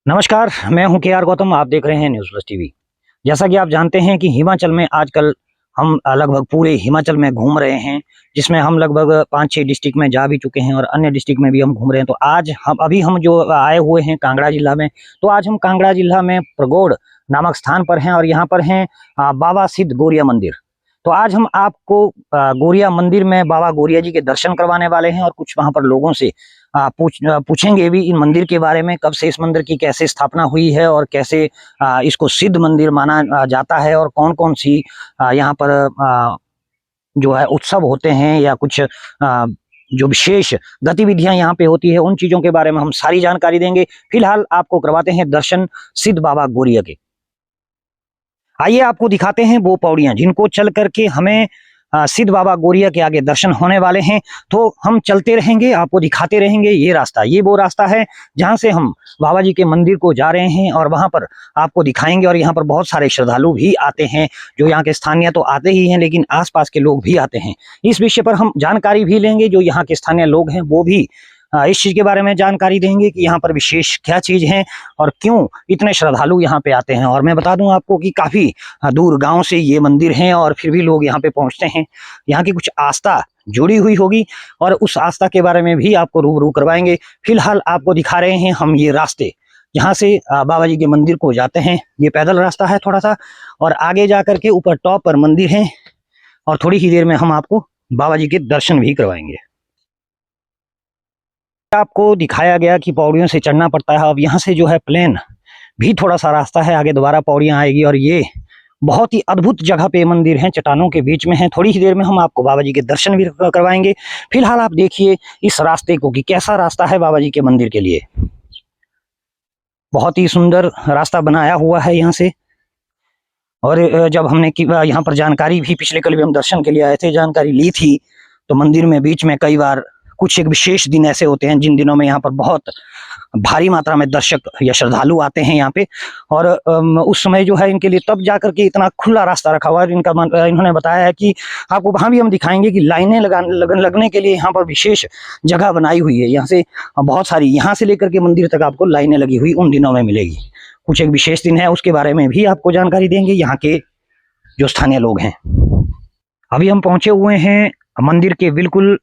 नमस्कार, मैं हूं के आर गौतम। आप देख रहे हैं न्यूज़ प्लस टीवी। जैसा कि आप जानते हैं कि हिमाचल में आजकल हम लगभग पूरे हिमाचल में घूम रहे हैं, जिसमें हम लगभग 5-6 डिस्ट्रिक्ट में जा भी चुके हैं और अन्य डिस्ट्रिक्ट में भी हम घूम रहे हैं। तो आज हम जो आए हुए हैं कांगड़ा जिला में, तो आज हम कांगड़ा जिला में प्रगोड़ नामक स्थान पर हैं और यहाँ पर हैं बाबा सिद्ध गौरिया मंदिर। तो आज हम आपको गौरिया मंदिर में बाबा गौरिया जी के दर्शन करवाने वाले हैं और कुछ वहाँ पर लोगों से पूछेंगे भी इन मंदिर के बारे में, कब से इस मंदिर की कैसे स्थापना हुई है और कैसे इसको सिद्ध मंदिर माना जाता है और कौन कौन सी यहाँ पर जो है उत्सव होते हैं या कुछ जो विशेष गतिविधियां यहाँ पे होती है, उन चीजों के बारे में हम सारी जानकारी देंगे। फिलहाल आपको करवाते हैं दर्शन सिद्ध बाबा गौरिया के। आइए आपको दिखाते हैं वो पौड़ियां जिनको चल करके हमें सिद्ध बाबा गौरिया के आगे दर्शन होने वाले हैं। तो हम चलते रहेंगे, आपको दिखाते रहेंगे। ये वो रास्ता है जहां से हम बाबा जी के मंदिर को जा रहे हैं और वहां पर आपको दिखाएंगे। और यहाँ पर बहुत सारे श्रद्धालु भी आते हैं, जो यहाँ के स्थानीय तो आते ही हैं लेकिन आसपास के लोग भी आते हैं। इस विषय पर हम जानकारी भी लेंगे, जो यहाँ के स्थानीय लोग हैं वो भी इस चीज के बारे में जानकारी देंगे कि यहाँ पर विशेष क्या चीज है और क्यों इतने श्रद्धालु यहाँ पे आते हैं। और मैं बता दूं आपको कि काफी दूर गांव से ये मंदिर हैं और फिर भी लोग यहाँ पे पहुंचते हैं। यहाँ की कुछ आस्था जुड़ी हुई होगी और उस आस्था के बारे में भी आपको रूबरू करवाएंगे। फिलहाल आपको दिखा रहे हैं हम ये रास्ते, यहाँ से बाबा जी के मंदिर को जाते हैं। ये पैदल रास्ता है थोड़ा सा, और आगे जा करके ऊपर टॉप पर मंदिर है और थोड़ी ही देर में हम आपको बाबा जी के दर्शन भी करवाएंगे। आपको दिखाया गया कि पौड़ियों से चढ़ना पड़ता है। अब यहाँ से जो है प्लेन भी थोड़ा सा रास्ता है, आगे दोबारा पौड़ियाँ आएगी। और ये बहुत ही अद्भुत जगह पे मंदिर है, चट्टानों के बीच में है। थोड़ी ही देर में हम आपको बाबा जी के दर्शन भी करवाएंगे। फिलहाल आप देखिए इस रास्ते को कि कैसा रास्ता है बाबा जी के मंदिर के लिए। बहुत ही सुंदर रास्ता बनाया हुआ है यहाँ से। और जब हमने यहाँ पर जानकारी भी पिछले कल भी हम दर्शन के लिए आए थे, जानकारी ली थी, तो मंदिर में बीच में कई बार कुछ एक विशेष दिन ऐसे होते हैं जिन दिनों में यहाँ पर बहुत भारी मात्रा में दर्शक या श्रद्धालु आते हैं यहाँ पे। और उस समय जो है इनके लिए तब जाकर के इतना खुला रास्ता रखा हुआ है। इन्होंने बताया है कि आपको वहां भी हम दिखाएंगे कि लाइनें लगने के लिए यहाँ पर विशेष जगह बनाई हुई है। यहाँ से बहुत सारी, यहाँ से लेकर के मंदिर तक आपको लाइनें लगी हुई उन दिनों में मिलेगी। कुछ एक विशेष दिन है, उसके बारे में भी आपको जानकारी देंगे यहाँ के जो स्थानीय लोग हैं। अभी हम पहुंचे हुए हैं मंदिर के बिल्कुल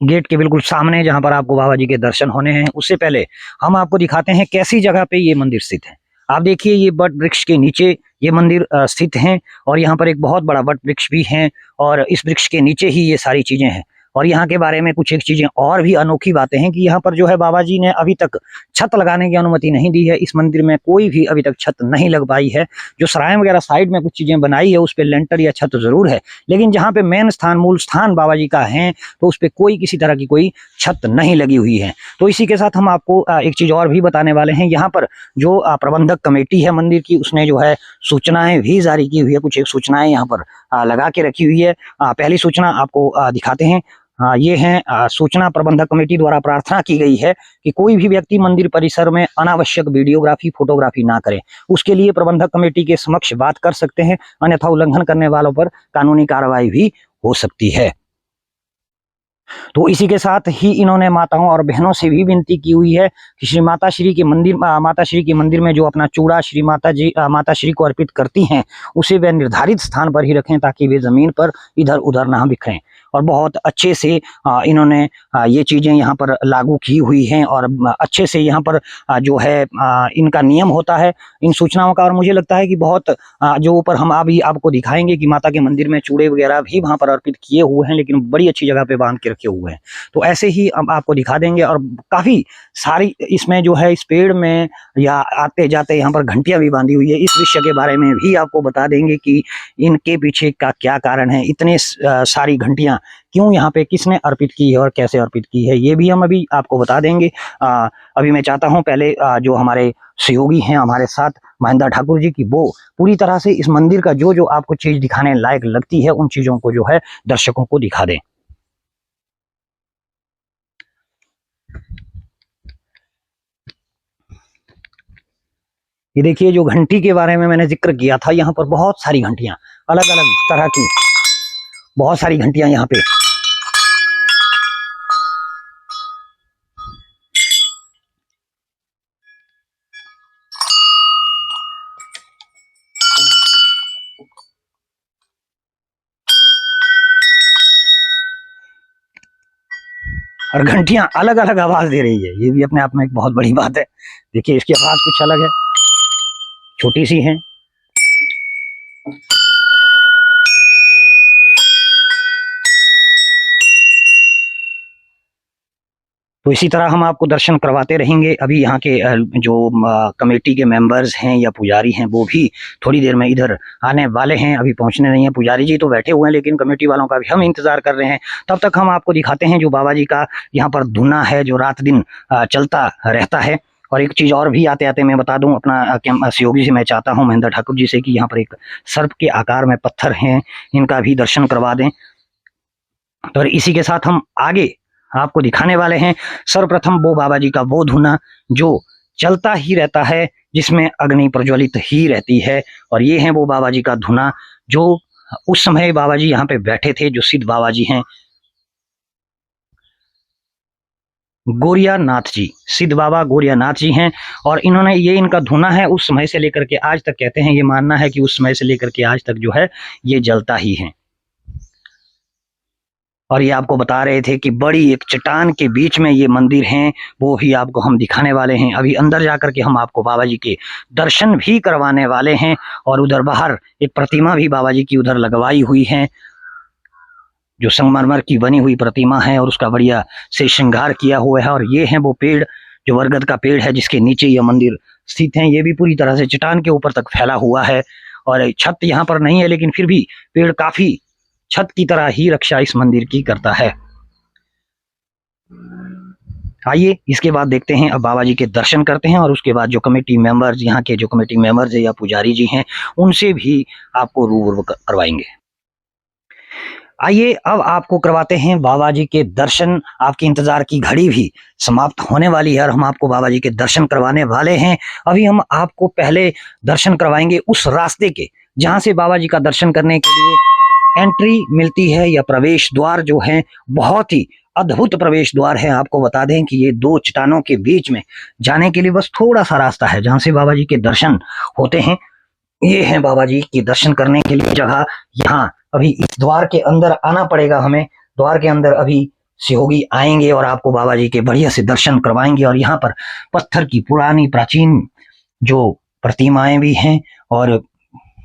गेट के बिल्कुल सामने, जहां पर आपको बाबा जी के दर्शन होने हैं। उससे पहले हम आपको दिखाते हैं कैसी जगह पे ये मंदिर स्थित है। आप देखिए ये वट वृक्ष के नीचे ये मंदिर स्थित है और यहाँ पर एक बहुत बड़ा वट वृक्ष भी है और इस वृक्ष के नीचे ही ये सारी चीजें हैं। और यहाँ के बारे में कुछ एक चीजें और भी अनोखी बातें हैं कि यहाँ पर जो है बाबा जी ने अभी तक छत लगाने की अनुमति नहीं दी है। इस मंदिर में कोई भी अभी तक छत नहीं लग पाई है। जो सराय वगैरह साइड में कुछ चीजें बनाई है उस पर लेंटर या छत जरूर है, लेकिन जहाँ पे मेन स्थान, मूल स्थान बाबा जी का है, तो उस पर कोई किसी तरह की कोई छत नहीं लगी हुई है। तो इसी के साथ हम आपको एक चीज और भी बताने वाले हैं। यहाँ पर जो प्रबंधक कमेटी है मंदिर की, उसने जो है सूचनाएं भी जारी की हुई है। कुछ एक सूचनाएं यहाँ पर लगा के रखी हुई है। पहली सूचना आपको दिखाते हैं। ये है सूचना प्रबंधक कमेटी द्वारा प्रार्थना की गई है कि कोई भी व्यक्ति मंदिर परिसर में अनावश्यक वीडियोग्राफी, फोटोग्राफी ना करे। उसके लिए प्रबंधक कमेटी के समक्ष बात कर सकते हैं, अन्यथा उल्लंघन करने वालों पर कानूनी कार्रवाई भी हो सकती है। तो इसी के साथ ही इन्होंने माताओं और बहनों से भी विनती की हुई है कि माता श्री के मंदिर में जो अपना चूड़ा माता श्री को अर्पित करती हैं, उसे वे निर्धारित स्थान पर ही रखें ताकि वे जमीन पर इधर उधर ना बिखरें। और बहुत अच्छे से इन्होंने ये चीजें यहाँ पर लागू की हुई हैं और अच्छे से यहाँ पर जो है इनका नियम होता है इन सूचनाओं का। और मुझे लगता है कि बहुत जो ऊपर हम अभी आपको दिखाएंगे कि माता के मंदिर में चूड़े वगैरह भी वहां पर अर्पित किए हुए हैं, लेकिन बड़ी अच्छी जगह पे बांध के रखे हुए हैं। तो ऐसे ही हम आपको दिखा देंगे। और काफी सारी इसमें जो है इस पेड़ में या आते जाते यहाँ पर घंटियां भी बांधी हुई है। इस विषय के बारे में भी आपको बता देंगे कि इनके पीछे का क्या कारण है, इतने सारी घंटियां क्यों यहाँ पे किसने अर्पित की है और कैसे अर्पित की है, ये भी हम अभी आपको बता देंगे। अभी मैं चाहता हूँ पहले जो हमारे सहयोगी हैं हमारे साथ महेंद्र ठाकुर जी की, वो पूरी तरह से इस मंदिर का जो जो आपको चीज दिखाने लायक लगती है उन चीजों को जो है दर्शकों को दिखा दें। ये देखिए जो घंटी के बारे में मैंने जिक्र किया था, यहाँ पर बहुत सारी घंटियां, अलग अलग तरह की बहुत सारी घंटियां यहाँ पे और घंटियां अलग अलग आवाज दे रही है, ये भी अपने आप में एक बहुत बड़ी बात है। देखिए इसकी आवाज कुछ अलग है, छोटी सी है। तो इसी तरह हम आपको दर्शन करवाते रहेंगे। अभी यहाँ के जो कमेटी के मेंबर्स हैं या पुजारी हैं वो भी थोड़ी देर में इधर आने वाले हैं, अभी पहुंचने नहीं है। पुजारी जी तो बैठे हुए हैं लेकिन कमेटी वालों का भी हम इंतजार कर रहे हैं। तब तक हम आपको दिखाते हैं जो बाबा जी का यहाँ पर धुना है जो रात दिन चलता रहता है। और एक चीज और भी आते आते मैं बता दूं अपना सहयोगी से मैं चाहता हूं महेंद्र ठाकुर जी से कि यहाँ पर एक सर्प के आकार में पत्थर हैं, इनका भी दर्शन करवा दें। तो इसी के साथ हम आगे आपको दिखाने वाले हैं सर्वप्रथम वो बाबा जी का वो धुना जो चलता ही रहता है, जिसमें अग्नि प्रज्वलित ही रहती है। और ये है वो बाबा जी का धुना जो उस समय बाबा जी यहाँ पे बैठे थे, जो सिद्ध बाबा जी हैं, गोरिया नाथ जी, सिद्ध बाबा गोरिया नाथ जी हैं। और इन्होंने ये इनका धुना है उस समय से लेकर के आज तक, कहते हैं ये मानना है कि उस समय से लेकर के आज तक जो है ये जलता ही है। और ये आपको बता रहे थे कि बड़ी एक चट्टान के बीच में ये मंदिर हैं, वो भी आपको हम दिखाने वाले हैं। अभी अंदर जाकर के हम आपको बाबा जी के दर्शन भी करवाने वाले हैं। और उधर बाहर एक प्रतिमा भी बाबा जी की उधर लगवाई हुई है, जो संगमरमर की बनी हुई प्रतिमा है और उसका बढ़िया से श्रृंगार किया हुआ है। और ये है वो पेड़ जो बरगद का पेड़ है जिसके नीचे यह मंदिर स्थित है। ये भी पूरी तरह से चट्टान के ऊपर तक फैला हुआ है और छत यहाँ पर नहीं है, लेकिन फिर भी पेड़ काफी छत की तरह ही रक्षा इस मंदिर की करता है। आइए इसके बाद देखते हैं, अब बाबा जी के दर्शन करते हैं और उसके बाद जो कमेटी मेंबर्स, यहाँ के जो कमेटी मेंबर्स है या पुजारी जी हैं, उनसे भी आपको रूबरू करवाएंगे। आइए अब आपको करवाते हैं बाबा जी के दर्शन। आपके इंतजार की घड़ी भी समाप्त होने वाली है और हम आपको बाबा जी के दर्शन करवाने वाले हैं। अभी हम आपको पहले दर्शन करवाएंगे उस रास्ते के जहां से बाबा जी का दर्शन करने के लिए एंट्री मिलती है, या प्रवेश द्वार जो है बहुत ही अद्भुत प्रवेश द्वार है। आपको बता दें कि ये दो चट्टानों के बीच में जाने के लिए बस थोड़ा सा रास्ता है जहां से बाबा जी के दर्शन होते हैं। ये है बाबा जी के दर्शन करने के लिए जगह। यहाँ अभी इस द्वार के अंदर आना पड़ेगा हमें। द्वार के अंदर अभी सहयोगी आएंगे और आपको बाबा जी के बढ़िया से दर्शन करवाएंगे। और यहाँ पर पत्थर की पुरानी प्राचीन जो प्रतिमाएं भी हैं और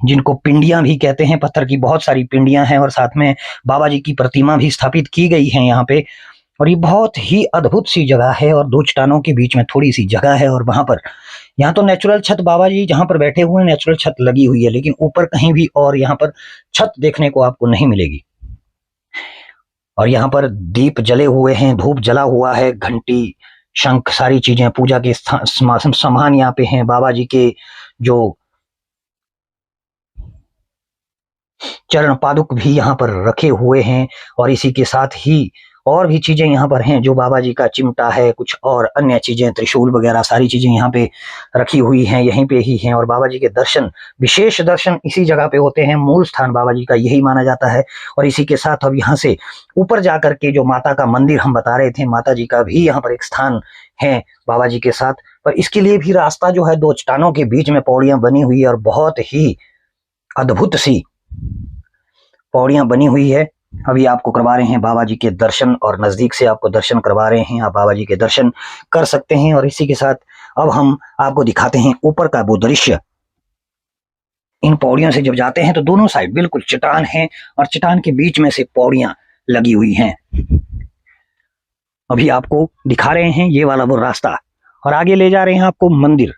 जिनको पिंडियां भी कहते हैं, पत्थर की बहुत सारी पिंडियां हैं और साथ में बाबा जी की प्रतिमा भी स्थापित की गई है यहाँ पे। और ये बहुत ही अद्भुत सी जगह है और दो चट्टानों के बीच में थोड़ी सी जगह है। और वहां पर यहाँ तो नेचुरल छत बाबा जी जहां पर बैठे हुए हैं नेचुरल छत लगी हुई है, लेकिन ऊपर कहीं भी और यहाँ पर छत देखने को आपको नहीं मिलेगी। और यहाँ पर दीप जले हुए हैं, धूप जला हुआ है, घंटी शंख सारी चीजें पूजा के सामान यहाँ पे हैं। बाबा जी के जो चरण पादुक भी यहाँ पर रखे हुए हैं और इसी के साथ ही और भी चीजें यहाँ पर हैं, जो बाबा जी का चिमटा है, कुछ और अन्य चीजें, त्रिशूल वगैरह सारी चीजें यहाँ पे रखी हुई हैं, यहीं पे ही हैं। और बाबा जी के दर्शन, विशेष दर्शन इसी जगह पे होते हैं। मूल स्थान बाबा जी का यही माना जाता है। और इसी के साथ अब यहाँ से ऊपर जाकर के जो माता का मंदिर हम बता रहे थे, माता जी का भी यहाँ पर एक स्थान है बाबा जी के साथ। पर इसके लिए भी रास्ता जो है दो चट्टानों के बीच में पौड़ियां बनी हुई है और बहुत ही अद्भुत सी पौड़ियां बनी हुई है। अभी आपको करवा रहे हैं बाबा जी के दर्शन और नजदीक से आपको दर्शन करवा रहे हैं, आप बाबा जी के दर्शन कर सकते हैं। और इसी के साथ अब हम आपको दिखाते हैं ऊपर का वो दृश्य। इन पौड़ियों से जब जाते हैं तो दोनों साइड बिल्कुल चट्टान है और चट्टान के बीच में से पौड़ियां लगी हुई हैं। अभी आपको दिखा रहे हैं ये वाला वो रास्ता और आगे ले जा रहे हैं आपको मंदिर।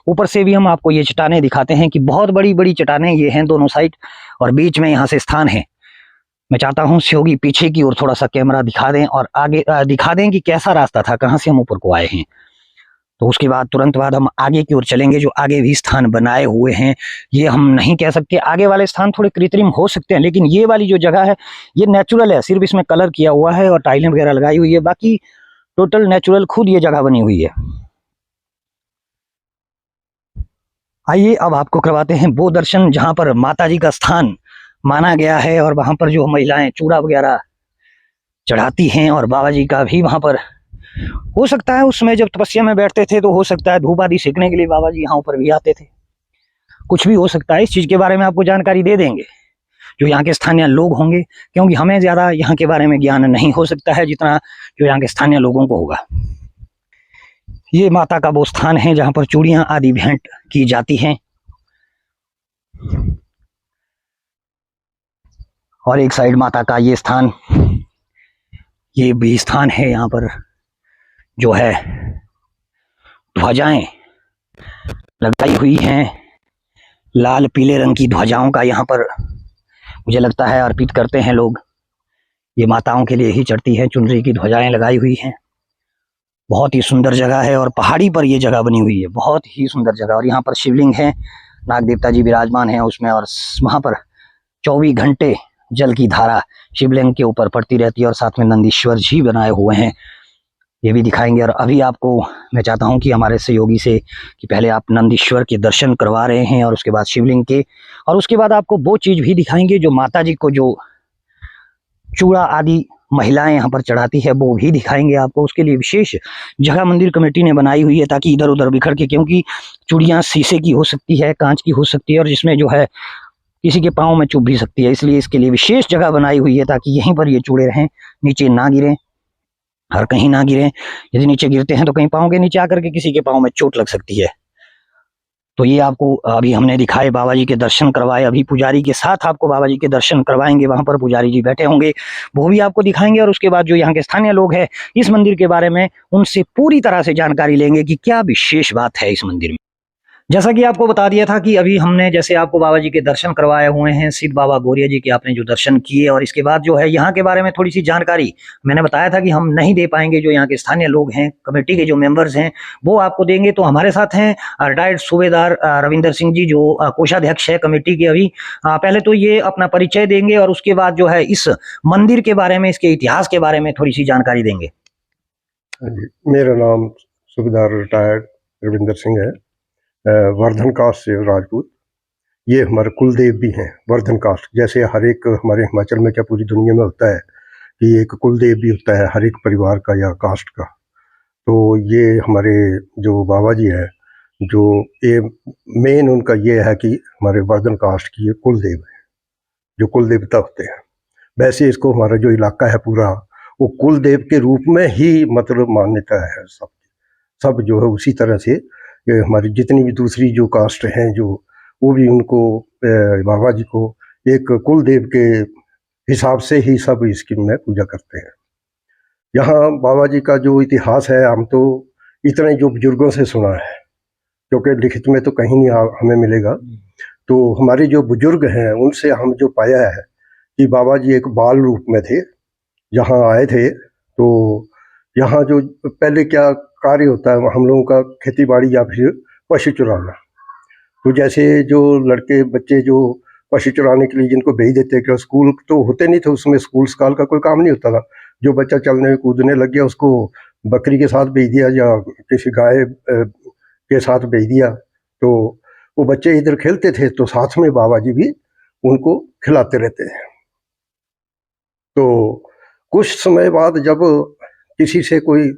ऊपर से भी हम आपको ये चट्टानें दिखाते हैं कि बहुत बड़ी बड़ी चट्टानें ये हैं दोनों साइड और बीच में यहाँ से स्थान है। मैं चाहता हूँ सहयोगी पीछे की ओर थोड़ा सा कैमरा दिखा दें और आगे दिखा दें कि कैसा रास्ता था, कहाँ से हम ऊपर को आए हैं। तो उसके बाद तुरंत बाद हम आगे की ओर चलेंगे, जो आगे भी स्थान बनाए हुए हैं। ये हम नहीं कह सकते, आगे वाले स्थान थोड़े कृत्रिम हो सकते हैं, लेकिन ये वाली जो जगह है ये नेचुरल है। सिर्फ इसमें कलर किया हुआ है और टाइलें वगैरह लगाई हुई है, बाकी टोटल नेचुरल खुद ये जगह बनी हुई है। आइए अब आपको करवाते हैं वो दर्शन जहां पर माता जी का स्थान माना गया है और वहां पर जो महिलाएं चूड़ा वगैरह चढ़ाती हैं। और बाबा जी का भी वहां पर हो सकता है उस समय जब तपस्या में बैठते थे तो हो सकता है धूप आदि सेकने के लिए बाबा जी यहाँ ऊपर भी आते थे, कुछ भी हो सकता है। इस चीज के बारे में आपको जानकारी दे देंगे। जो यहाँ के स्थानीय लोग होंगे, क्योंकि हमें ज़्यादा यहाँ के बारे में ज्ञान नहीं हो सकता है जितना जो यहाँ के स्थानीय लोगों को होगा। ये माता का वो स्थान है जहाँ पर चूड़ियाँ आदि भेंट की जाती हैं। और एक साइड माता का ये स्थान, ये भी स्थान है। यहाँ पर जो है ध्वजाएं लगाई हुई हैं, लाल पीले रंग की ध्वजाओं का यहाँ पर मुझे लगता है अर्पित करते हैं लोग। ये माताओं के लिए ही चढ़ती है, चुनरी की ध्वजाएं लगाई हुई हैं। बहुत ही सुंदर जगह है और पहाड़ी पर ये जगह बनी हुई है, बहुत ही सुंदर जगह। और यहाँ पर शिवलिंग है, नाग देवता जी विराजमान हैं उसमें, और वहाँ पर 24 घंटे जल की धारा शिवलिंग के ऊपर पड़ती रहती है। और साथ में नंदीश्वर जी बनाए हुए हैं, ये भी दिखाएंगे। और अभी आपको मैं चाहता हूं कि हमारे सहयोगी से कि पहले आप नंदीश्वर के दर्शन करवा रहे हैं और उसके बाद शिवलिंग के, और उसके बाद आपको वो चीज़ भी दिखाएंगे जो माता जी को जो चूड़ा आदि महिलाएं यहाँ पर चढ़ाती है वो भी दिखाएंगे आपको। उसके लिए विशेष जगह मंदिर कमेटी ने बनाई हुई है ताकि इधर उधर बिखर के, क्योंकि चूड़ियाँ शीशे की हो सकती है, कांच की हो सकती है, और जिसमें जो है किसी के पाँव में चुभ भी सकती है। इसलिए इसके लिए विशेष जगह बनाई हुई है ताकि यहीं पर ये चूड़े रहें, नीचे ना गिरें, हर कहीं ना गिरें। यदि नीचे गिरते हैं तो कहीं पाँव के नीचे आकर के किसी के पाँव में चोट लग सकती है। तो ये आपको अभी हमने दिखाए, बाबा जी के दर्शन करवाए। अभी पुजारी के साथ आपको बाबा जी के दर्शन करवाएंगे, वहां पर पुजारी जी बैठे होंगे, वो भी आपको दिखाएंगे। और उसके बाद जो यहाँ के स्थानीय लोग हैं इस मंदिर के बारे में, उनसे पूरी तरह से जानकारी लेंगे कि क्या विशेष बात है इस मंदिर में। जैसा कि आपको बता दिया था कि अभी हमने जैसे आपको बाबा जी के दर्शन करवाए हुए हैं, सिद्ध बाबा गौरिया जी के आपने जो दर्शन किए, और इसके बाद जो है यहाँ के बारे में थोड़ी सी जानकारी मैंने बताया था कि हम नहीं दे पाएंगे, जो यहाँ के स्थानीय लोग हैं, कमेटी के जो मेंबर्स हैं वो आपको देंगे। तो हमारे साथ हैं रिटायर्ड सूबेदार रविंदर सिंह जी, जो कोषाध्यक्ष है कमेटी के। अभी पहले तो ये अपना परिचय देंगे और उसके बाद जो है इस मंदिर के बारे में, इसके इतिहास के बारे में थोड़ी सी जानकारी देंगे। मेरा नाम सूबेदार रिटायर्ड रविंदर सिंह है, वर्धन कास्ट से राजपूत। ये हमारे कुलदेव भी हैं वर्धन कास्ट। जैसे हर एक हमारे हिमाचल में क्या पूरी दुनिया में होता है कि एक कुलदेव भी होता है हर एक परिवार का या कास्ट का। तो ये हमारे जो बाबा जी हैं, जो ये मेन उनका ये है कि हमारे वर्धन कास्ट की ये कुलदेव है, जो कुलदेवता होते हैं। वैसे इसको हमारा जो इलाका है पूरा वो कुलदेव के रूप में ही मतलब मान्यता है। सब जो है उसी तरह से हमारी जितनी भी दूसरी जो कास्ट हैं जो, वो भी उनको बाबा जी को एक कुलदेव के हिसाब से ही सब इसकी में पूजा करते हैं। यहाँ बाबा जी का जो इतिहास है हम तो इतने जो बुजुर्गों से सुना है, क्योंकि लिखित में तो कहीं नहीं हमें मिलेगा। तो हमारे जो बुजुर्ग हैं उनसे हम जो पाया है कि बाबा जी एक बाल रूप में थे, यहाँ आए थे। तो यहाँ जो पहले क्या कार्य होता है हम लोगों का, खेती बाड़ी या फिर पशु चुराना। तो जैसे जो लड़के बच्चे जो पशु चुराने के लिए जिनको भेज देते, कि स्कूल तो होते नहीं थे उसमें, स्कूल स्काल का कोई काम नहीं होता था। जो बच्चा चलने कूदने लग गया उसको बकरी के साथ भेज दिया या किसी गाय के साथ भेज दिया। तो वो बच्चे इधर खेलते थे तो साथ में बाबा जी भी उनको खिलाते रहते हैं। तो कुछ समय बाद जब किसी से कोई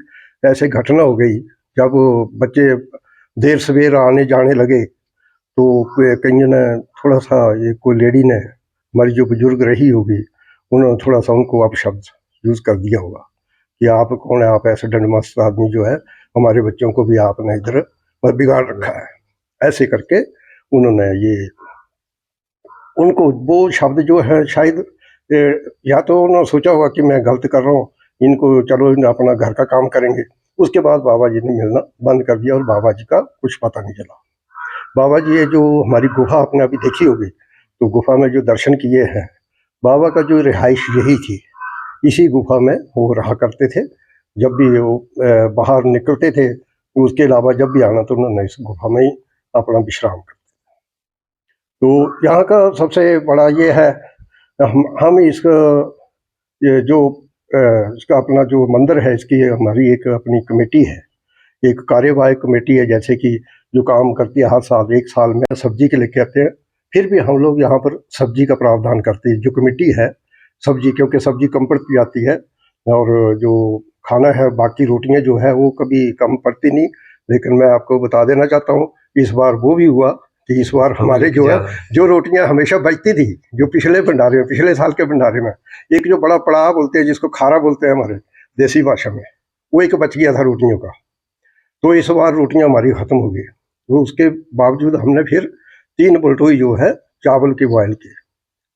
ऐसे घटना हो गई, जब बच्चे देर सवेर आने जाने लगे, तो कहीं ने थोड़ा सा, ये कोई लेडी ने, हमारी जो बुजुर्ग रही होगी, उन्होंने थोड़ा सा उनको अपशब्द यूज़ कर दिया होगा कि आप कौन है, आप ऐसे डंडमस्त आदमी जो है, हमारे बच्चों को भी आपने इधर बिगाड़ रखा है। ऐसे करके उन्होंने ये उनको वो शब्द जो है शायद या तो उन्होंने सोचा होगा कि मैं गलत कर रहा हूँ, इनको चलो अपना घर का काम करेंगे। उसके बाद बाबा जी ने मिलना बंद कर दिया और बाबा जी का कुछ पता नहीं चला। बाबा जी ये जो हमारी गुफा आपने अभी देखी होगी, तो गुफा में जो दर्शन किए हैं, बाबा का जो रिहाइश यही थी, इसी गुफा में वो रहा करते थे। जब भी वो बाहर निकलते थे, उसके अलावा जब भी आना तो उन्होंने इस गुफा में ही अपना विश्राम करते। तो यहाँ का सबसे बड़ा ये है, हम इसका ये जो इसका अपना जो मंदिर है, इसकी हमारी एक अपनी कमेटी है, एक कार्यवाहक कमेटी है, जैसे कि जो काम करती है हर साल। एक साल में सब्जी के लेके आते हैं, फिर भी हम लोग यहाँ पर सब्जी का प्रावधान करते हैं। जो कमेटी है सब्जी, क्योंकि सब्जी कम पड़ती जाती है, और जो खाना है बाकी रोटियाँ जो है वो कभी कम पड़ती नहीं। लेकिन मैं आपको बता देना चाहता हूँ, इस बार वो भी हुआ कि इस बार हमारे जो है जो रोटियां हमेशा बचती थी, जो पिछले भंडारे में, पिछले साल के भंडारे में एक जो बड़ा पड़ाव बोलते हैं, जिसको खारा बोलते हैं हमारे देसी भाषा में, वो एक बच गया था रोटियों का। तो इस बार रोटियां हमारी खत्म हो गई। तो उसके बावजूद हमने फिर 3 बलटोई जो है चावल की बॉयल की।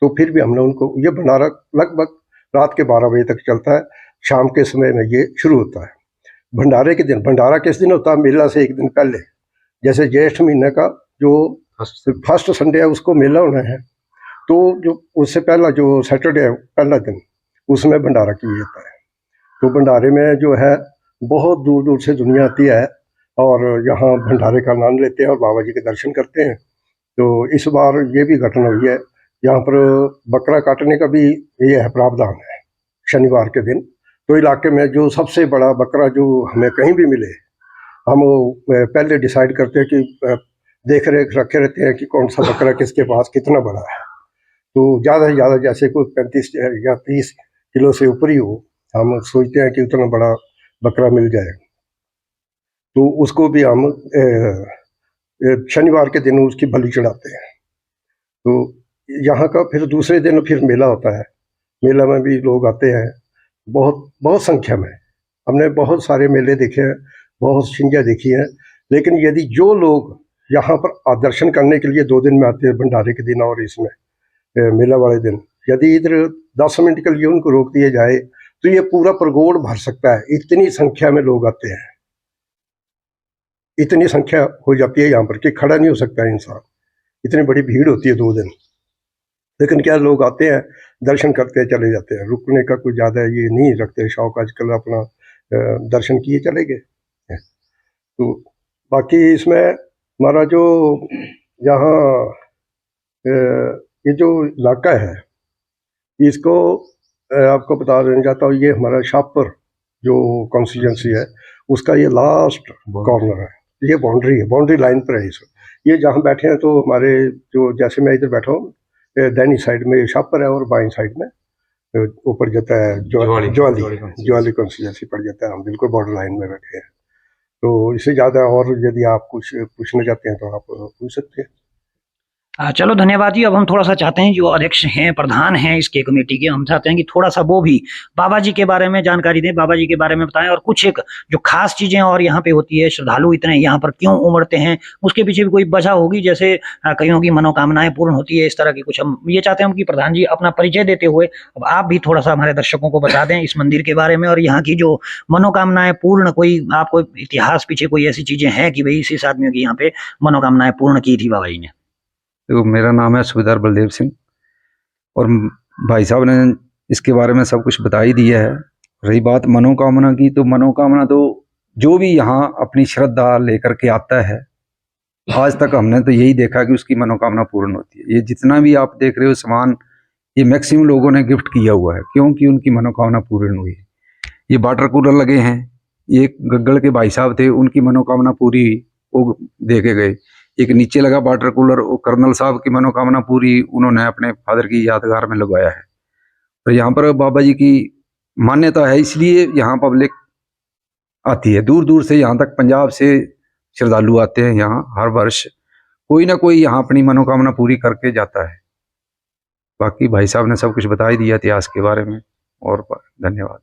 तो फिर भी हमने उनको, ये भंडारा लगभग रात के 12 बजे तक चलता है, शाम के समय में ये शुरू होता है। भंडारे के दिन, भंडारा किस दिन होता है? मेला से एक दिन पहले, जैसे ज्येष्ठ महीने का जो फर्स्ट संडे है उसको मेला होना है, तो जो उससे पहला जो सैटरडे है पहला दिन, उसमें भंडारा किया जाता है। तो भंडारे में जो है बहुत दूर दूर से दुनिया आती है और यहाँ भंडारे का आनंद लेते हैं और बाबा जी के दर्शन करते हैं। तो इस बार ये भी घटना हुई है, यहाँ पर बकरा काटने का भी ये है प्रावधान है शनिवार के दिन। तो इलाके में जो सबसे बड़ा बकरा जो हमें कहीं भी मिले, हम पहले डिसाइड करते हैं कि देख रेख रखे रहते हैं कि कौन सा बकरा किसके पास कितना बड़ा है। तो ज़्यादा से ज़्यादा जैसे कोई 35 या 30 किलो से ऊपर ही हो, हम सोचते हैं कि उतना बड़ा बकरा मिल जाए, तो उसको भी हम शनिवार के दिन उसकी बलि चढ़ाते हैं। तो यहाँ का फिर दूसरे दिन फिर मेला होता है। मेला में भी लोग आते हैं बहुत बहुत संख्या में। हमने बहुत सारे मेले देखे हैं, बहुत शिंजा देखी हैं, लेकिन यदि जो लोग यहाँ पर दर्शन करने के लिए 2 दिन में आते हैं, भंडारे के दिन और इसमें मेला वाले दिन, यदि इधर 10 मिनट के लिए उनको रोक दिया जाए तो ये पूरा परगोड़ भर सकता है। इतनी संख्या में लोग आते हैं, इतनी संख्या हो जाती है यहाँ पर कि खड़ा नहीं हो सकता इंसान, इतनी बड़ी भीड़ होती है 2 दिन। लेकिन क्या लोग आते हैं, दर्शन करते हैं, चले जाते हैं, रुकने का कोई ज़्यादा ये नहीं रखते शौक, आजकल अपना दर्शन किए चले गए। तो बाकी इसमें हमारा जो यहाँ ये जो इलाका है, इसको आपको बता देना चाहता हूँ, ये हमारा शाहपुर जो कॉन्स्टिट्यूंसी है उसका ये लास्ट कॉर्नर है, ये बाउंड्री है, बाउंड्री लाइन पर है। ये जहाँ बैठे हैं तो हमारे जो, जैसे मैं इधर बैठा हूँ, दैनी साइड में शाहपुर है और बाईं साइड में ऊपर जाता है ज्वाली कॉन्स्टिट्यूंसी पड़ जाता है। हम बिल्कुल बॉर्डर लाइन में बैठे हैं। तो इससे ज़्यादा और यदि आप कुछ पूछना चाहते हैं तो आप पूछ सकते हैं। चलो धन्यवाद जी। अब हम थोड़ा सा चाहते हैं, जो अध्यक्ष हैं, प्रधान हैं इसके कमेटी के, हम चाहते हैं कि थोड़ा सा वो भी बाबा जी के बारे में जानकारी दें, बाबा जी के बारे में बताएं, और कुछ एक जो खास चीजें और यहाँ पे होती है, श्रद्धालु इतने यहाँ पर क्यों उमड़ते हैं, उसके पीछे भी कोई वजह होगी, जैसे कईयों की मनोकामनाएं पूर्ण होती है, इस तरह की कुछ हम ये चाहते हैं कि प्रधान जी अपना परिचय देते हुए अब आप भी थोड़ा सा हमारे दर्शकों को बता दें इस मंदिर के बारे में और यहाँ की जो मनोकामनाएं पूर्ण, कोई आपको इतिहास पीछे कोई ऐसी चीजें हैं कि भाई इस आदमियों की यहाँ पे मनोकामनाएं पूर्ण की थी बाबा जी ने। तो मेरा नाम है सूबेदार बलदेव सिंह और भाई साहब ने इसके बारे में सब कुछ बता ही दिया है। रही बात मनोकामना की, तो मनोकामना तो जो भी यहाँ अपनी श्रद्धा लेकर के आता है, आज तक हमने तो यही देखा कि उसकी मनोकामना पूर्ण होती है। ये जितना भी आप देख रहे हो सामान, ये मैक्सिमम लोगों ने गिफ्ट किया हुआ है, क्योंकि उनकी मनोकामना पूर्ण हुई है। ये वाटर कूलर लगे हैं, ये गग्गड़ के भाई साहब थे, उनकी मनोकामना पूरी, वो दे के गए। एक नीचे लगा वाटर कूलर, वो कर्नल साहब की मनोकामना पूरी, उन्होंने अपने फादर की यादगार में लगवाया है। तो यहाँ पर बाबा जी की मान्यता है, इसलिए यहाँ पब्लिक आती है दूर दूर से। यहाँ तक पंजाब से श्रद्धालु आते हैं, यहाँ हर वर्ष कोई ना कोई यहाँ अपनी मनोकामना पूरी करके जाता है। बाकी भाई साहब ने सब कुछ बता ही दिया इतिहास के बारे में, और धन्यवाद।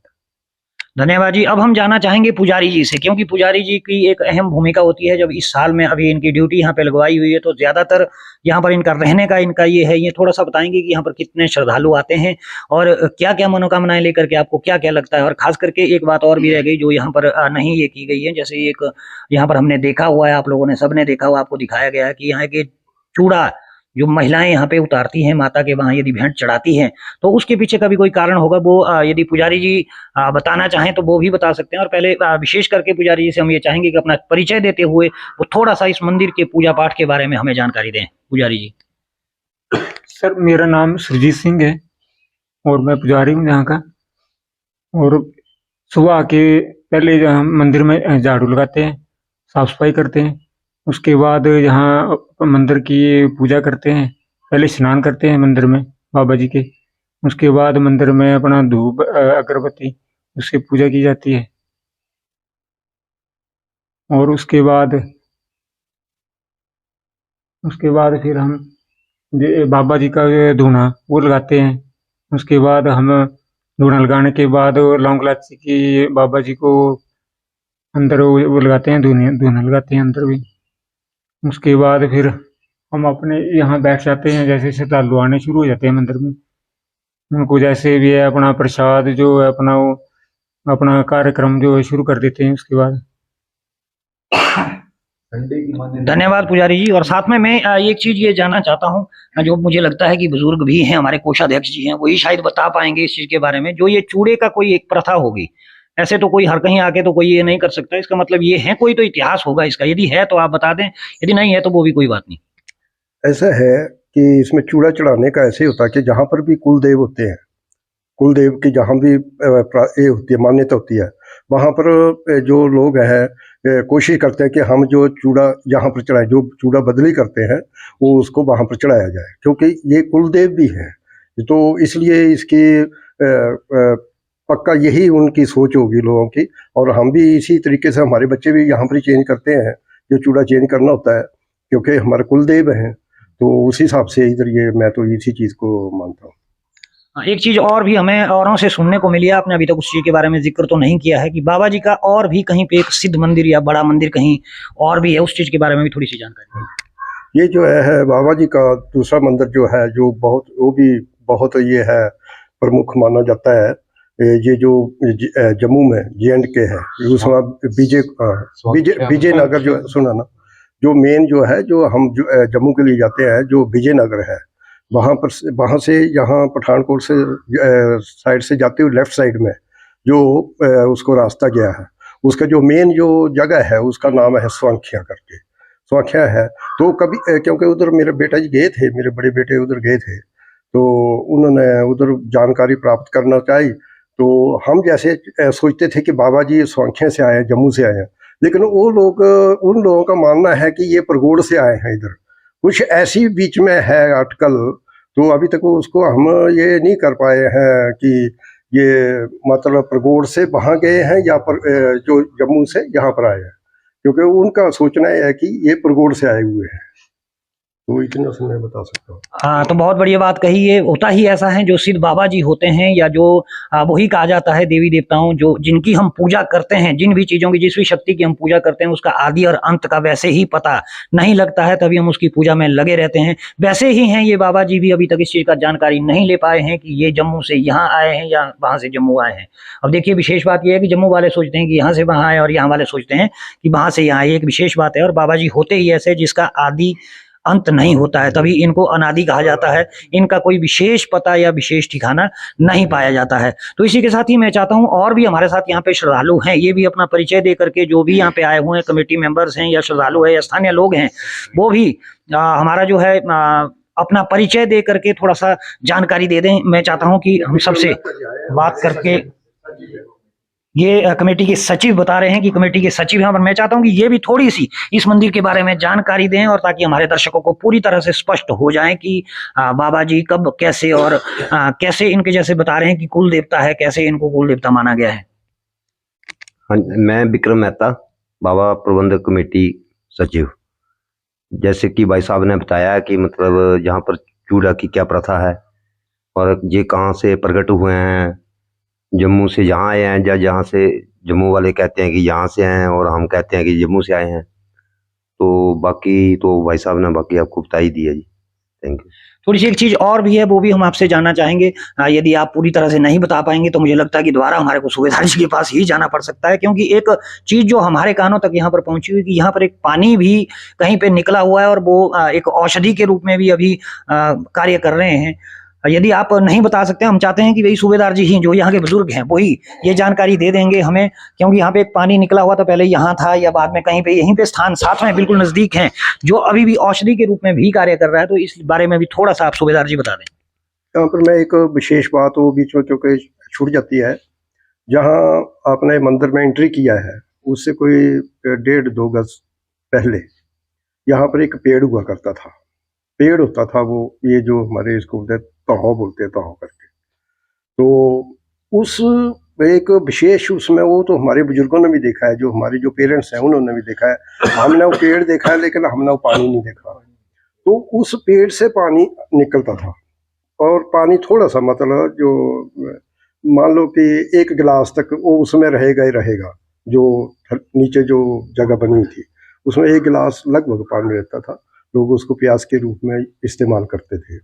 धन्यवाद जी। अब हम जानना चाहेंगे पुजारी जी से, क्योंकि पुजारी जी की एक अहम भूमिका होती है। जब इस साल में अभी इनकी ड्यूटी यहाँ पे लगवाई हुई है, तो ज्यादातर यहाँ पर इनका रहने का इनका ये है, ये थोड़ा सा बताएंगे कि यहाँ पर कितने श्रद्धालु आते हैं और क्या क्या मनोकामनाएं लेकर के, आपको क्या क्या लगता है। और खास करके एक बात और भी रह गई जो यहाँ पर नहीं ये की गई है, जैसे एक यहाँ पर हमने देखा हुआ है, आप लोगों ने सबने देखा हुआ, आपको दिखाया गया है कि यहाँ के चूड़ा जो महिलाएं यहाँ पे उतारती हैं माता के वहां, यदि भेंट चढ़ाती हैं, तो उसके पीछे का भी कोई कारण होगा। वो यदि पुजारी जी बताना चाहें तो वो भी बता सकते हैं। और पहले विशेष करके पुजारी जी से हम ये चाहेंगे कि अपना परिचय देते हुए वो थोड़ा सा इस मंदिर के पूजा पाठ के बारे में हमें जानकारी दें। पुजारी जी। सर, मेरा नाम सुरजीत सिंह है और मैं पुजारी हूँ यहाँ का। और सुबह आके पहले जो हम मंदिर में झाड़ू लगाते हैं, साफ सफाई करते हैं, उसके बाद यहाँ मंदिर की पूजा करते हैं। पहले स्नान करते हैं मंदिर में बाबा जी के, उसके बाद मंदिर में अपना धूप अगरबत्ती उससे पूजा की जाती है। और उसके बाद उसके बाद फिर हम बाबा जी का धूना वो लगाते हैं। उसके बाद हम धूना लगाने के बाद लौंग इलायची की बाबा जी को अंदर वो लगाते हैं, धूना लगाते हैं अंदर भी। उसके बाद फिर हम अपने यहाँ बैठ जाते हैं, जैसे श्रद्धालु आने शुरू हो जाते हैं मंदिर में। उनको जैसे भी है अपना प्रसाद जो है अपना वो अपना कार्यक्रम जो है शुरू कर देते हैं। उसके बाद धन्यवाद पुजारी जी। और साथ में मैं एक चीज ये जानना चाहता हूँ, जो मुझे लगता है कि बुजुर्ग भी हैं, हमारे कोषाध्यक्ष जी हैं, वही शायद बता पाएंगे इस चीज के बारे में। जो ये चूड़े का कोई एक प्रथा होगी, ऐसे तो कोई हर कहीं आके तो कोई ये नहीं कर सकता, इसका मतलब ये है कोई तो इतिहास होगा इसका। यदि है तो आप बता दें, यदि नहीं है तो वो भी कोई बात नहीं। ऐसा है कि इसमें चूड़ा चढ़ाने का ऐसे होता है कि जहाँ पर भी कुलदेव होते हैं, कुलदेव की जहाँ भी ये होती है, मान्यता होती है, वहाँ पर जो लोग हैं कोशिश करते हैं कि हम जो चूड़ा यहाँ पर चढ़ाएं, जो चूड़ा बदली करते हैं वो उसको वहाँ पर चढ़ाया जाए, क्योंकि ये कुलदेव भी हैं। तो इसलिए इसकी पक्का यही उनकी सोच होगी लोगों की। और हम भी इसी तरीके से, हमारे बच्चे भी यहाँ पर ही चेंज करते हैं, जो चूड़ा चेंज करना होता है, क्योंकि हमारे कुलदेव हैं। तो उस हिसाब से इधर ये मैं तो इसी चीज़ को मानता हूँ। एक चीज और भी हमें औरों से सुनने को मिली है, आपने अभी तक उस चीज के बारे में जिक्र तो नहीं किया है, कि बाबा जी का और भी कहीं पे एक सिद्ध मंदिर या बड़ा मंदिर कहीं और भी है, उस चीज के बारे में भी थोड़ी सी जानकारी। ये जो है बाबा जी का दूसरा मंदिर जो है, जो बहुत वो भी बहुत ये है प्रमुख माना जाता है। ये जो जम्मू में JNK है, उसमें विजयनगर जो सुना ना, जो मेन जो है, जो हम जो जम्मू के लिए जाते हैं, जो विजयनगर है, वहाँ से यहाँ पठानकोट से साइड से जाते हुए लेफ्ट साइड में जो उसको रास्ता गया है, उसका जो मेन जो जगह है उसका नाम है स्वांख्या करके, स्वांख्या है। तो कभी क्योंकि उधर मेरे बेटा जी गए थे, मेरे बड़े बेटे उधर गए थे, तो उन्होंने उधर जानकारी प्राप्त करना चाहिए। तो हम जैसे सोचते थे कि बाबा जी स्वांख्या से आए हैं, जम्मू से आए हैं, लेकिन वो लोग, उन लोगों का मानना है कि ये परगोड़ से आए हैं। इधर कुछ ऐसी बीच में है अटकल, तो अभी तक उसको हम ये नहीं कर पाए हैं कि ये मतलब परगोड़ से वहाँ गए हैं या जो जम्मू से यहाँ पर आए हैं, क्योंकि उनका सोचना है कि ये परगोड़ से आए हुए हैं। तो इतना से मैं बता सकता हूँ। हाँ, तो बहुत बढ़िया बात कही। ये होता ही ऐसा है, जो सिद्ध बाबा जी होते हैं, या जो वही कहा जाता है देवी देवताओं, जो जिनकी हम पूजा करते हैं, जिन भी चीजों की, जिस भी शक्ति की हम पूजा करते हैं, उसका आदि और अंत का वैसे ही पता नहीं लगता है, तभी हम उसकी पूजा में लगे रहते हैं। वैसे ही हैं ये बाबा जी भी, अभी तक इस चीज का जानकारी नहीं ले पाए हैं कि ये जम्मू से यहाँ आए हैं या वहां से जम्मू आए हैं। अब देखिए, विशेष बात यह है कि जम्मू वाले सोचते हैं कि यहाँ से वहां आए, और यहाँ वाले सोचते हैं कि वहां से यहाँ आए। एक विशेष बात है। और बाबा जी होते ही ऐसे जिसका आदि अंत नहीं होता है, तभी इनको अनादि कहा जाता है। इनका कोई विशेष पता या विशेष ठिकाना नहीं पाया जाता है। तो इसी के साथ ही मैं चाहता हूं, और भी हमारे साथ यहाँ पे श्रद्धालु हैं, ये भी अपना परिचय दे करके, जो भी यहाँ पे आए हुए हैं, कमेटी मेंबर्स हैं या श्रद्धालु है या स्थानीय लोग हैं, वो भी हमारा जो है अपना परिचय दे करके थोड़ा सा जानकारी दे दें। मैं चाहता हूं कि हम सबसे बात करके, ये कमेटी के सचिव बता रहे हैं कि कमेटी के सचिव हैं, और मैं चाहता हूं कि ये भी थोड़ी सी इस मंदिर के बारे में जानकारी दें, और ताकि हमारे दर्शकों को पूरी तरह से स्पष्ट हो जाए कि बाबा जी कब, कैसे, और कैसे इनके, जैसे बता रहे हैं कि कुल देवता है, कैसे इनको कुल देवता माना गया है। हाँ, मैं विक्रम मेहता, बाबा प्रबंधक कमेटी सचिव। जैसे कि भाई साहब ने बताया कि मतलब यहाँ पर चूड़ा की क्या प्रथा है, और ये कहाँ से प्रकट हुए हैं, जम्मू से यहाँ आए हैं, या जहाँ से जम्मू वाले कहते हैं कि यहाँ से आए हैं, और हम कहते हैं कि जम्मू से आए हैं। तो बाकी तो भाई साहब ने बाकी आपको बता ही दिया जी। Thank you. थोड़ी सी एक चीज और भी है, वो भी हम आपसे जानना चाहेंगे। यदि आप पूरी तरह से नहीं बता पाएंगे तो मुझे लगता है कि दोबारा हमारे को सूबेदार जी के पास ही जाना पड़ सकता है, क्योंकि एक चीज जो हमारे कानों तक यहाँ पर पहुंची हुई कि यहाँ पर एक पानी भी कहीं पे निकला हुआ है, और वो एक औषधि के रूप में भी अभी कार्य कर रहे हैं। यदि आप नहीं बता सकते, हम चाहते हैं कि वही सूबेदार जी ही, जो यहाँ के बुजुर्ग हैं, वही ये जानकारी दे देंगे हमें, क्योंकि यहाँ पे एक पानी निकला हुआ था, पहले यहाँ था या बाद में कहीं पे, यहीं पे स्थान साथ में बिल्कुल नजदीक हैं, जो अभी भी औषधि के रूप में भी कार्य कर रहा है। तो इस बारे में भी थोड़ा सा आप सूबेदार जी बता दें। यहाँ पर मैं एक विशेष बात वो बीच में क्योंकि छूट जाती है, जहाँ आपने मंदिर में एंट्री किया है, उससे कोई 1.5-2 गज पहले यहाँ पर एक पेड़ हुआ करता था। पेड़ होता था वो, ये जो हमारे इसको तहो बोलते हैं, तहो करके। तो उस एक विशेष उसमें, वो तो हमारे बुजुर्गों ने भी देखा है, जो हमारे जो पेरेंट्स हैं उन्होंने भी देखा है। हमने वो पेड़ देखा है, लेकिन हमने वो पानी नहीं देखा। तो उस पेड़ से पानी निकलता था। और पानी थोड़ा सा मतलब जो मान लो कि 1 गिलास तक वो उसमें रहेगा ही रहेगा, जो नीचे जो जगह बनी थी उसमें 1 गिलास लगभग पानी रहता था। लोग उसको प्यास के रूप में इस्तेमाल करते थे।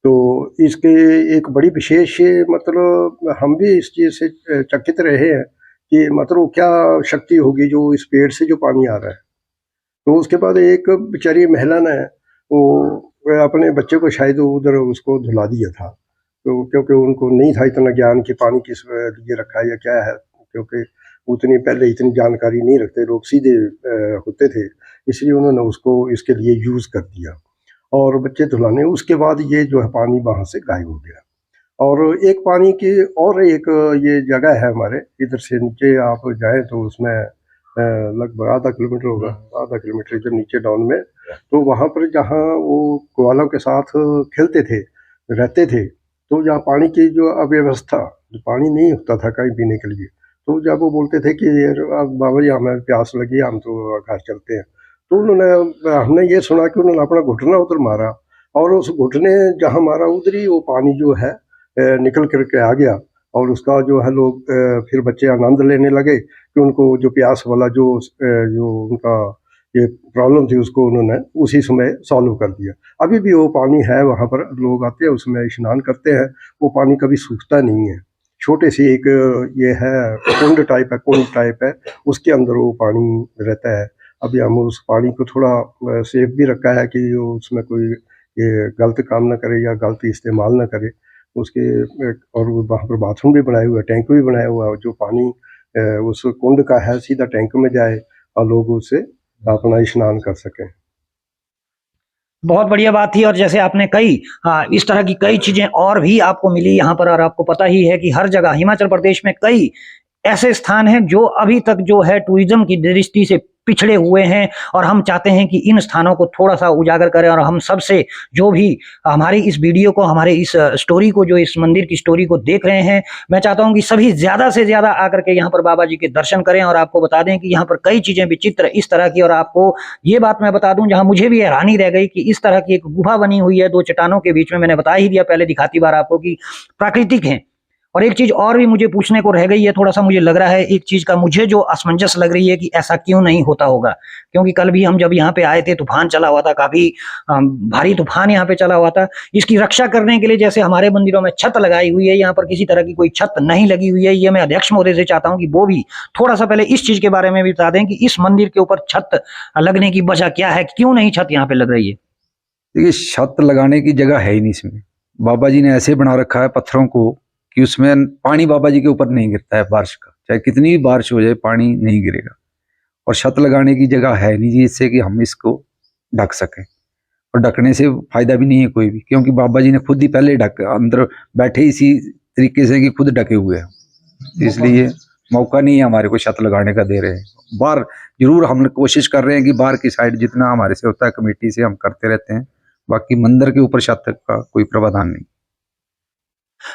तो इसके एक बड़ी विशेष मतलब हम भी इस चीज़ से चकित रहे हैं कि मतलब क्या शक्ति होगी जो इस पेड़ से जो पानी आ रहा है। तो उसके बाद एक बेचारी महिला ने वो अपने बच्चे को शायद उधर उसको धुला दिया था, तो क्योंकि उनको नहीं था इतना ज्ञान कि पानी किस लिए रखा है या क्या है, क्योंकि उतनी पहले इतनी जानकारी नहीं रखते लोग, सीधे होते थे, इसलिए उन्होंने उसको इसके लिए यूज़ कर दिया और बच्चे धुलाने। उसके बाद ये जो है पानी वहाँ से गायब हो गया। और एक पानी की और एक ये जगह है हमारे इधर से नीचे आप जाएँ तो उसमें लगभग आधा किलोमीटर होगा, आधा किलोमीटर इधर नीचे डाउन में, तो वहाँ पर जहाँ वो ग्वालों के साथ खेलते थे, रहते थे, तो जहाँ पानी की जो अव्यवस्था, पानी नहीं होता था कहीं पीने के लिए, तो जब वो बोलते थे कि अब बाबा जी हमें प्यास लगी, हम तो घर चलते हैं, तो हमने ये सुना कि उन्होंने अपना घुटना उधर मारा और उस घुटने जहाँ मारा उधर ही वो पानी जो है निकल करके आ गया। और उसका जो है लोग फिर बच्चे आनंद लेने लगे कि उनको जो प्यास वाला जो उनका ये प्रॉब्लम थी उसको उन्होंने उसी समय सॉल्व कर दिया। अभी भी वो पानी है वहाँ पर, लोग आते हैं उसमें स्नान करते हैं, वो पानी कभी सूखता नहीं है। छोटे से एक ये है कुंड टाइप है, उसके अंदर वो पानी रहता है। अभी हम उस पानी को थोड़ा सेफ भी रखा है कि उसमें कोई ये गलत काम ना करे या गलत इस्तेमाल ना करे उसके। और वहाँ पर बाथरूम भी बनाए हुए हैं, टैंक भी बनाया हुआ है, जो पानी उस कुंड का है सीधा टैंक में जाए और लोग उससे अपना स्नान कर सकें। बहुत बढ़िया बात थी। और जैसे आपने कई इस तरह की कई चीजें और भी आपको मिली यहाँ पर, और आपको पता ही है कि हर जगह हिमाचल प्रदेश में कई ऐसे स्थान हैं जो अभी तक जो है टूरिज्म की दृष्टि से पिछड़े हुए हैं, और हम चाहते हैं कि इन स्थानों को थोड़ा सा उजागर करें। और हम सबसे जो भी हमारी इस वीडियो को, हमारे इस स्टोरी को, जो इस मंदिर की स्टोरी को देख रहे हैं, मैं चाहता हूं कि सभी ज्यादा से ज्यादा आकर के यहाँ पर बाबा जी के दर्शन करें। और आपको बता दें कि यहाँ पर कई चीजें विचित्र इस तरह की, और आपको ये बात मैं बता दूं जहां मुझे भी हैरानी रह गई कि इस तरह की एक गुफा बनी हुई है 2 चट्टानों के बीच में। मैंने बता ही दिया पहले, दिखाती बार आपको कि प्राकृतिक है। और एक चीज और भी मुझे पूछने को रह गई है, थोड़ा सा मुझे लग रहा है, एक चीज का मुझे जो असमंजस लग रही है कि ऐसा क्यों नहीं होता होगा। क्योंकि कल भी हम जब यहाँ पे आए थे, तूफान चला हुआ था, काफी भारी तूफान यहाँ पे चला हुआ था। इसकी रक्षा करने के लिए जैसे हमारे मंदिरों में छत लगाई हुई है, यहाँ पर किसी तरह की कोई छत नहीं लगी हुई है। ये मैं अध्यक्ष महोदय से चाहता हूँ कि वो भी थोड़ा सा पहले इस चीज के बारे में भी बता दें कि इस मंदिर के ऊपर छत लगने की वजह क्या है, क्यों नहीं छत यहाँ पे लग रही है। देखिए, छत लगाने की जगह है ही नहीं इसमें। बाबा जी ने ऐसे बना रखा है पत्थरों को कि उसमें पानी बाबा जी के ऊपर नहीं गिरता है बारिश का, चाहे कितनी भी बारिश हो जाए पानी नहीं गिरेगा। और छत लगाने की जगह है नहीं जिससे कि हम इसको ढक सकें, और ढकने से फायदा भी नहीं है कोई भी, क्योंकि बाबा जी ने खुद ही पहले ढक अंदर बैठे इसी तरीके से कि खुद ढके हुए हैं, इसलिए मौका नहीं है हमारे को छत लगाने का दे रहे हैं। बाहर जरूर हम कोशिश कर रहे हैं कि बाहर की साइड जितना हमारे से होता है कमेटी से हम करते रहते हैं, बाकी मंदिर के ऊपर छत का कोई प्रावधान नहीं।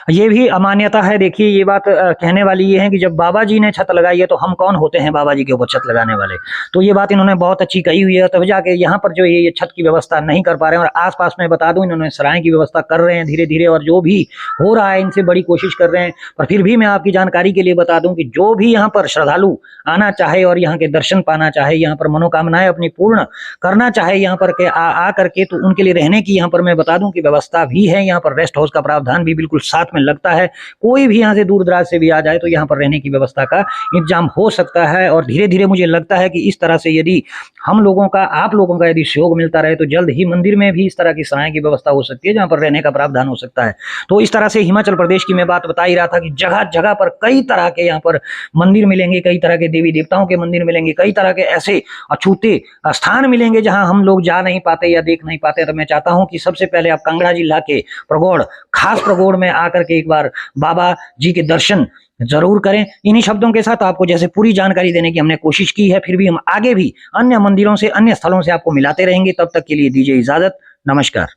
ये भी अमान्यता है। देखिए, ये बात कहने वाली ये है कि जब बाबा जी ने छत लगाई है तो हम कौन होते हैं बाबा जी के ऊपर छत लगाने वाले। तो ये बात इन्होंने बहुत अच्छी कही हुई है। तब जाके यहाँ पर जो ये छत की व्यवस्था नहीं कर पा रहे हैं, और आसपास में बता दूं इन्होंने सराय की व्यवस्था कर रहे हैं धीरे धीरे, और जो भी हो रहा है इनसे बड़ी कोशिश कर रहे हैं। पर फिर भी मैं आपकी जानकारी के लिए बता दूं कि जो भी यहाँ पर श्रद्धालु आना चाहे और यहाँ के दर्शन पाना चाहे, यहाँ पर मनोकामनाएं अपनी पूर्ण करना चाहे, यहाँ पर के आ करके, तो उनके लिए रहने की यहाँ पर मैं बता दूं कि व्यवस्था भी है। यहाँ पर रेस्ट हाउस का प्रावधान भी बिल्कुल साथ में लगता है। कोई भी यहाँ से दूर दराज से भी आ जाए तो यहाँ पर रहने की व्यवस्था का इंतजाम हो सकता है। और धीरे धीरे मुझे लगता है कि इस तरह से यदि हम लोगों का, आप लोगों का यदि सहयोग मिलता रहे तो जल्द ही मंदिर में भी इस तरह की सराय की व्यवस्था हो सकती है जहाँ पर रहने का प्रावधान हो सकता है। तो इस तरह से हिमाचल प्रदेश की मैं बात बता ही रहा था कि जगह जगह पर कई तरह के यहाँ पर मंदिर मिलेंगे, कई तरह के देवी देवताओं के मंदिर मिलेंगे, कई तरह के ऐसे अछूते स्थान मिलेंगे जहां हम लोग जा नहीं पाते या देख नहीं पाते। तो मैं चाहता हूं कि सबसे पहले आप कांगड़ा जिला के प्रगोड़, खास प्रगोड़ में आकर के एक बार बाबा जी के दर्शन जरूर करें। इन्हीं शब्दों के साथ आपको जैसे पूरी जानकारी देने की हमने कोशिश की है, फिर भी हम आगे भी अन्य मंदिरों से, अन्य स्थलों से आपको मिलाते रहेंगे। तब तक के लिए दीजिए इजाजत। नमस्कार।